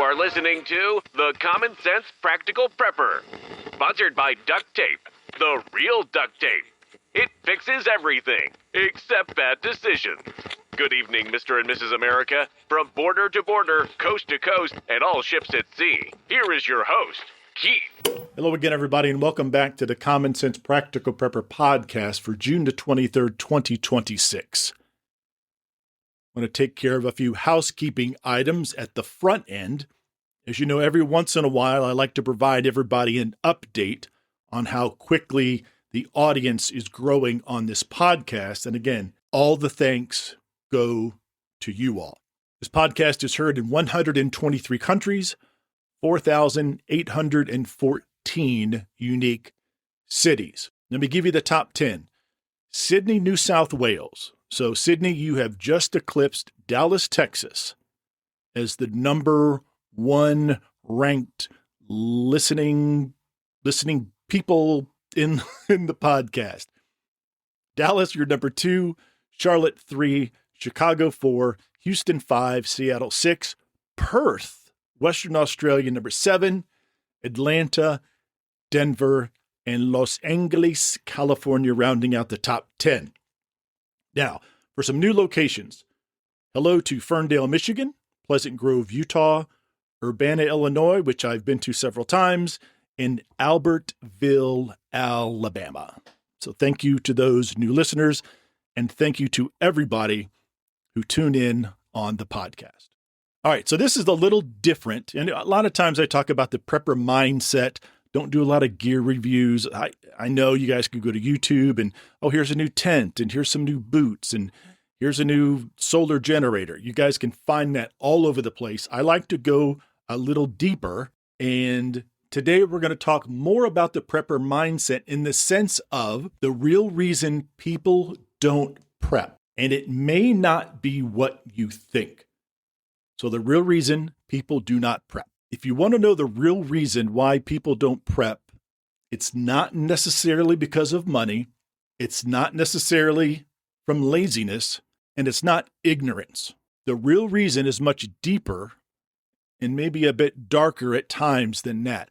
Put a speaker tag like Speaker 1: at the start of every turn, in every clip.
Speaker 1: are listening to The Common Sense Practical Prepper, sponsored by Duct Tape, the real duct tape. It fixes everything, except bad decisions. Good evening, Mr. and Mrs. America. From border to border, coast to coast, and all ships at sea, here is your host, Keith.
Speaker 2: Hello again, everybody, and welcome back to the Common Sense Practical Prepper podcast for June the 23rd, 2026. I want to take care of a few housekeeping items at the front end. As you know, every once in a while, I like to provide everybody an update on how quickly the audience is growing on this podcast. And again, all the thanks go to you all. This podcast is heard in 123 countries, 4,814 unique cities. Let me give you the top 10. Sydney, New South Wales. So Sydney, you have just eclipsed Dallas, Texas as the number one ranked listening people in the podcast. Dallas, you're number 2, Charlotte 3, Chicago 4, Houston 5, Seattle 6, Perth, Western Australia number 7, Atlanta, Denver, and Los Angeles, California, rounding out the top 10. Now, for some new locations, hello to Ferndale, Michigan, Pleasant Grove, Utah, Urbana, Illinois, which I've been to several times, and Albertville, Alabama. So thank you to those new listeners, and thank you to everybody who tune in on the podcast. All right, so this is a little different, and a lot of times I talk about the prepper mindset. Don't do a lot of gear reviews. I know you guys can go to YouTube and, oh, here's a new tent, and here's some new boots, and here's a new solar generator. You guys can find that all over the place. I like to go a little deeper, and today we're going to talk more about the prepper mindset in the sense of the real reason people don't prep. And it may not be what you think. So the real reason people do not prep. If you want to know the real reason why people don't prep, it's not necessarily because of money, it's not necessarily from laziness, and it's not ignorance. The real reason is much deeper and maybe a bit darker at times than that.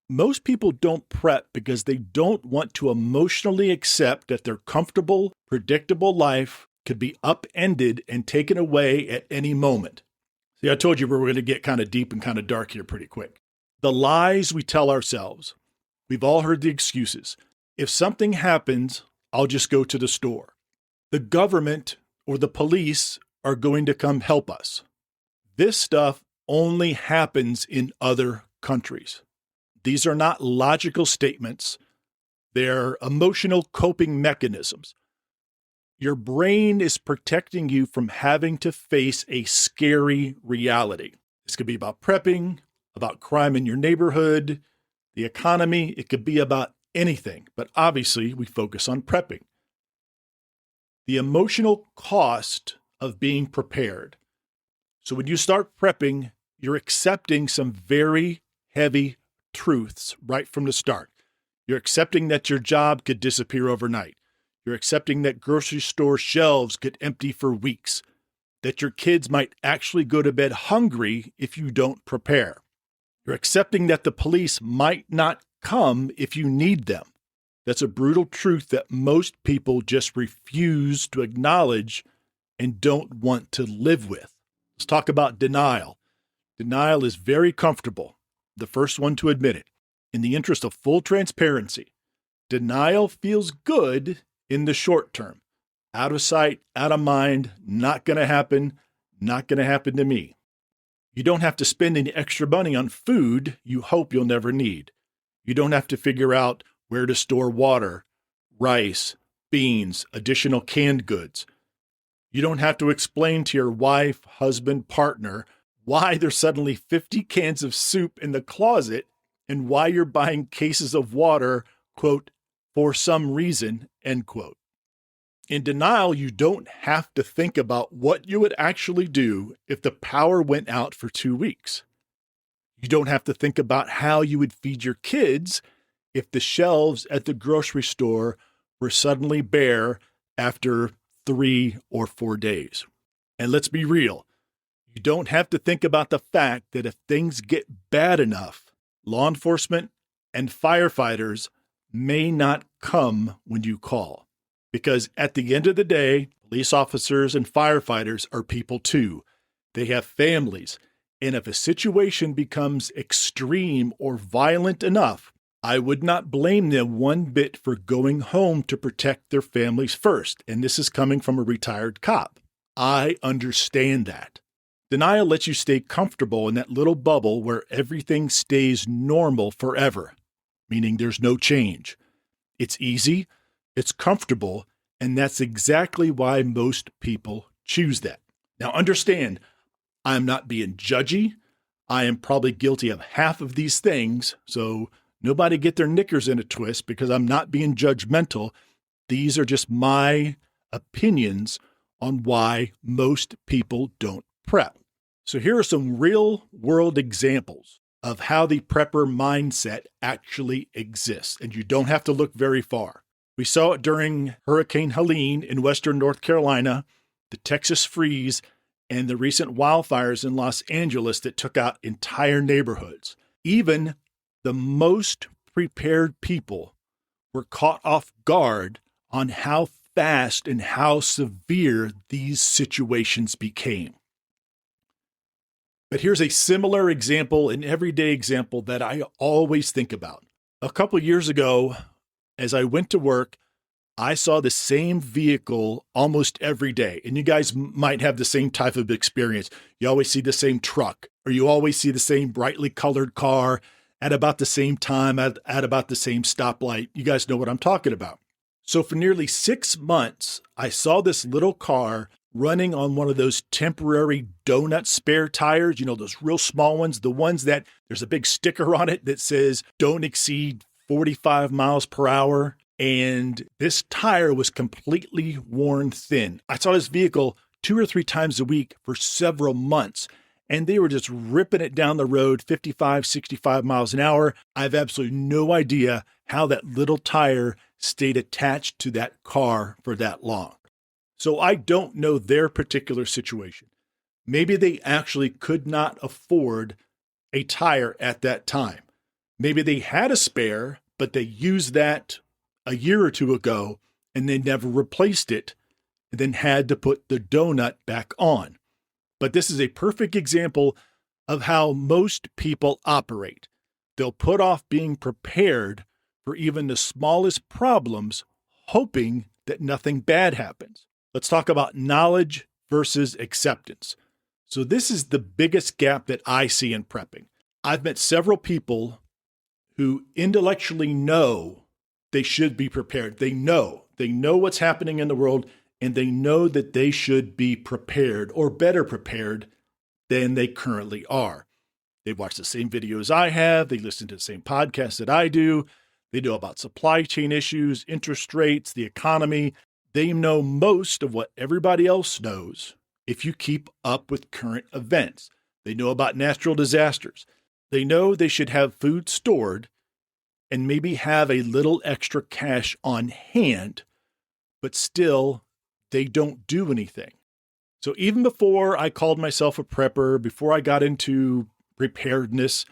Speaker 2: Most people don't prep because they don't want to emotionally accept that their comfortable, predictable life could be upended and taken away at any moment. See, I told you we were going to get kind of deep and kind of dark here pretty quick. The lies we tell ourselves. We've all heard the excuses. If something happens, I'll just go to the store. The government or the police are going to come help us. This stuff only happens in other countries. These are not logical statements. They're emotional coping mechanisms. Your brain is protecting you from having to face a scary reality. This could be about prepping, about crime in your neighborhood, the economy. It could be about anything, but obviously we focus on prepping. The emotional cost of being prepared. So when you start prepping, you're accepting some very heavy truths right from the start. You're accepting that your job could disappear overnight. You're accepting that grocery store shelves could empty for weeks, that your kids might actually go to bed hungry if you don't prepare. You're accepting that the police might not come if you need them. That's a brutal truth that most people just refuse to acknowledge and don't want to live with. Let's talk about denial. Denial is very comfortable. The first one to admit it. In the interest of full transparency, denial feels good in the short term. Out of sight, out of mind, not going to happen to me. You don't have to spend any extra money on food you hope you'll never need. You don't have to figure out where to store water, rice, beans, additional canned goods. You don't have to explain to your wife, husband, partner why there's suddenly 50 cans of soup in the closet and why you're buying cases of water, quote, for some reason, end quote. In denial, you don't have to think about what you would actually do if the power went out for 2 weeks. You don't have to think about how you would feed your kids if the shelves at the grocery store were suddenly bare after 3 or 4 days. And let's be real, You don't have to think about the fact that if things get bad enough, law enforcement and firefighters may not come when you call. Because at the end of the day, police officers and firefighters are people too. They have families. And if a situation becomes extreme or violent enough, I would not blame them one bit for going home to protect their families first. And this is coming from a retired cop. I understand that. Denial lets you stay comfortable in that little bubble where everything stays normal forever, meaning there's no change. It's easy, it's comfortable, and that's exactly why most people choose that. Now understand, I'm not being judgy. I am probably guilty of half of these things, so nobody get their knickers in a twist because I'm not being judgmental. These are just my opinions on why most people don't prep. So here are some real-world examples of how the prepper mindset actually exists, and you don't have to look very far. We saw it during Hurricane Helene in western North Carolina, the Texas freeze, and the recent wildfires in Los Angeles that took out entire neighborhoods. Even the most prepared people were caught off guard on how fast and how severe these situations became. But here's a similar example, an everyday example that I always think about. A couple years ago, as I went to work, I saw the same vehicle almost every day. And you guys might have the same type of experience. You always see the same truck, or you always see the same brightly colored car at about the same time, at about the same stoplight. You guys know what I'm talking about. So for nearly 6 months, I saw this little car running on one of those temporary donut spare tires, those real small ones, the ones that there's a big sticker on it that says don't exceed 45 miles per hour. And this tire was completely worn thin. I saw this vehicle 2 or 3 times a week for several months, and they were just ripping it down the road 55, 65 miles an hour. I have absolutely no idea how that little tire stayed attached to that car for that long. So I don't know their particular situation. Maybe they actually could not afford a tire at that time. Maybe they had a spare, but they used that a year or two ago and they never replaced it and then had to put the donut back on. But this is a perfect example of how most people operate. They'll put off being prepared for even the smallest problems, hoping that nothing bad happens. Let's talk about knowledge versus acceptance. So this is the biggest gap that I see in prepping. I've met several people who intellectually know they should be prepared. They know what's happening in the world, and they know that they should be prepared or better prepared than they currently are. They watch the same videos I have. They listen to the same podcasts that I do. They know about supply chain issues, interest rates, the economy. They know most of what everybody else knows if you keep up with current events. They know about natural disasters. They know they should have food stored and maybe have a little extra cash on hand, but still they don't do anything. So even before I called myself a prepper, before I got into preparedness,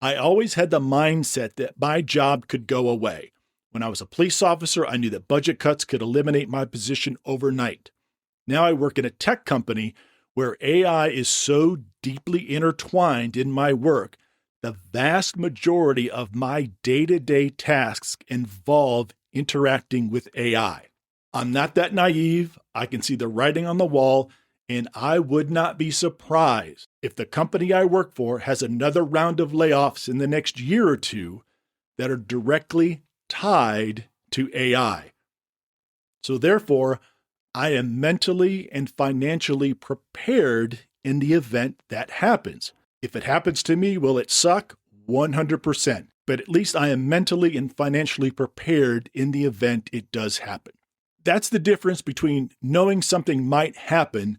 Speaker 2: I always had the mindset that my job could go away. When I was a police officer, I knew that budget cuts could eliminate my position overnight. Now I work in a tech company where AI is so deeply intertwined in my work, the vast majority of my day-to-day tasks involve interacting with AI. I'm not that naive. I can see the writing on the wall, and I would not be surprised if the company I work for has another round of layoffs in the next year or two that are directly tied to AI. So therefore, I am mentally and financially prepared in the event that happens. If it happens to me, will it suck? 100%. But at least I am mentally and financially prepared in the event it does happen. That's the difference between knowing something might happen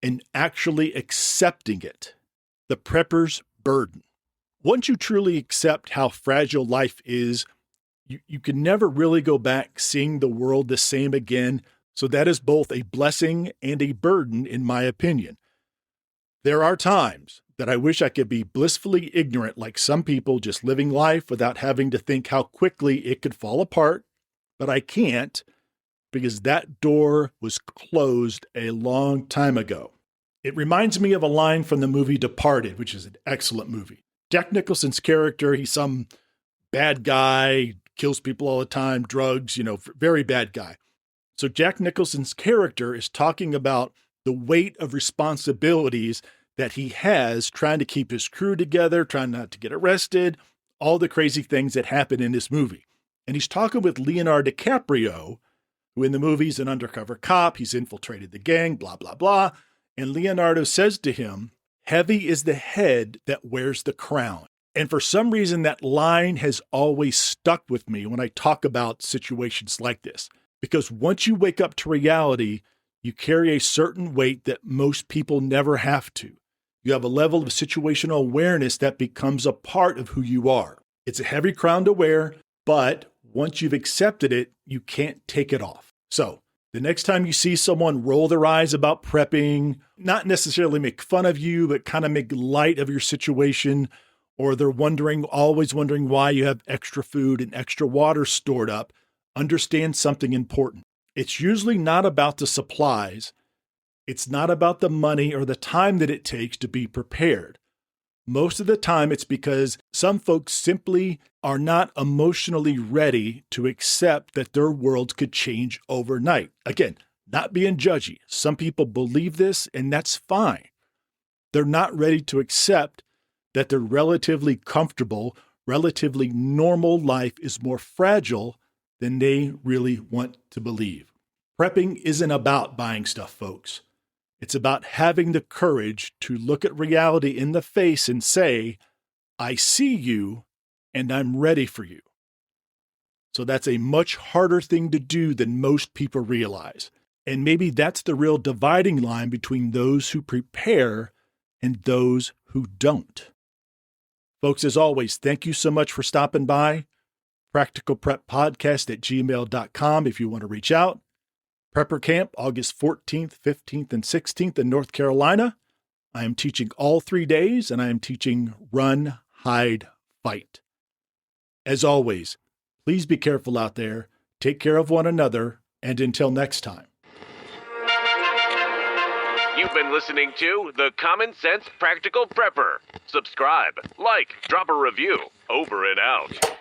Speaker 2: and actually accepting it. The prepper's burden. Once you truly accept how fragile life is, you can never really go back seeing the world the same again. So that is both a blessing and a burden, in my opinion. There are times that I wish I could be blissfully ignorant like some people, just living life without having to think how quickly it could fall apart, but I can't because that door was closed a long time ago. It reminds me of a line from the movie Departed, which is an excellent movie. Jack Nicholson's character, he's some bad guy, kills people all the time, drugs, very bad guy. So Jack Nicholson's character is talking about the weight of responsibilities that he has trying to keep his crew together, trying not to get arrested, all the crazy things that happen in this movie. And he's talking with Leonardo DiCaprio, who in the movie's an undercover cop. He's infiltrated the gang, blah, blah, blah. And Leonardo says to him, "Heavy is the head that wears the crown." And for some reason, that line has always stuck with me when I talk about situations like this. Because once you wake up to reality, you carry a certain weight that most people never have to. You have a level of situational awareness that becomes a part of who you are. It's a heavy crown to wear, but once you've accepted it, you can't take it off. So the next time you see someone roll their eyes about prepping, not necessarily make fun of you, but kind of make light of your situation, or they're always wondering why you have extra food and extra water stored up, understand something important. It's usually not about the supplies. It's not about the money or the time that it takes to be prepared. Most of the time, it's because some folks simply are not emotionally ready to accept that their worlds could change overnight. Again, not being judgy. Some people believe this, and that's fine. They're not ready to accept that their relatively comfortable, relatively normal life is more fragile than they really want to believe. Prepping isn't about buying stuff, folks. It's about having the courage to look at reality in the face and say, "I see you and I'm ready for you." So that's a much harder thing to do than most people realize. And maybe that's the real dividing line between those who prepare and those who don't. Folks, as always, thank you so much for stopping by. practicalpreppodcast@gmail.com if you want to reach out. Prepper Camp, August 14th, 15th, and 16th in North Carolina. I am teaching all 3 days, and I am teaching Run, Hide, Fight. As always, please be careful out there, take care of one another, and until next time.
Speaker 1: You've been listening to The Common Sense Practical Prepper. Subscribe, like, drop a review. Over and out.